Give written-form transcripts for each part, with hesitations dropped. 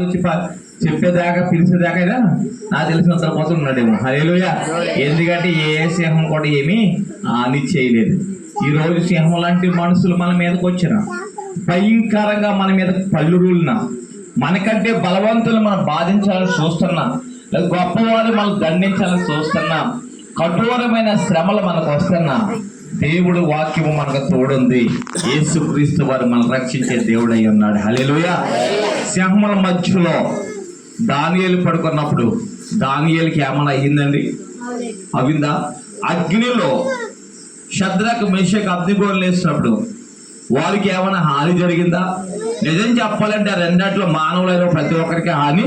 చెప్పేదాకా పిలిచేదాకా నాకు తెలిసినంత కోసం ఉన్నాడేమో. హల్లెలూయా. ఎందుకంటే ఏ సింహం కూడా ఏమీ హాని చేయలేదు. ఈ రోజు సింహం లాంటి మనుషులు మన మీదకి వచ్చిన భయంకరంగా మన మీద పళ్ళు రూలిన మనకంటే బలవంతులు మనం బాధించాలని చూస్తున్నా, లేదా గొప్పవాళ్ళు మనం దండించాలని చూస్తున్నా, కఠోరమైన శ్రమలు మనకు వస్తున్నా, దేవుడు వాక్యము మనకు తోడుంది. యేసుక్రీస్తు వారు మనం రక్షించే దేవుడు అయి ఉన్నాడు. హల్లెలూయా. సింహముల మధ్యలో దానియేలు పడుకున్నప్పుడు దానియేలుకి ఏమైనా అయ్యిందండి? అవిందా? అగ్నిలో షద్రకు మేషకు అగ్నిగోళం వేసినప్పుడు వారికి ఏమైనా హాని జరిగిందా? నిజం చెప్పాలంటే ఆ రెండాట్లో మానవులైన ప్రతి ఒక్కరికి హాని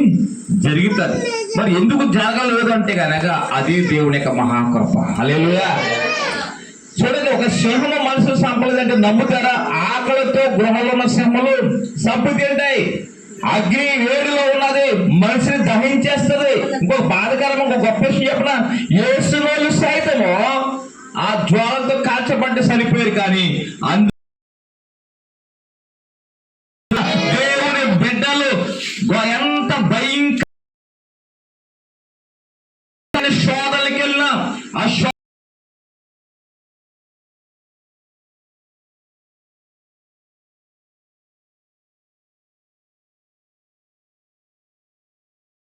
జరుగుతుంది. మరి ఎందుకు జరగలేదు అంటే కనుక అది దేవుని యొక్క మహాకృప. హల్లెలూయా. చూడండి, ఒక సింహము మనుషులు చంపలేదంటే నమ్ముతారా? ఆకలితో గృహంలో ఉన్న సింహములు చంపు తింటాయి. అగ్ని వేడిలో ఉన్నది, మనిషిని దహించేస్తుంది. ఇంకొక బాధకరం, ఇంకొక గొప్ప విషయం చెప్పిన, యేసు వాళ్ళు సైతము ఆ జ్వాలతో కాల్చబట్టి చనిపోయారు. కానీ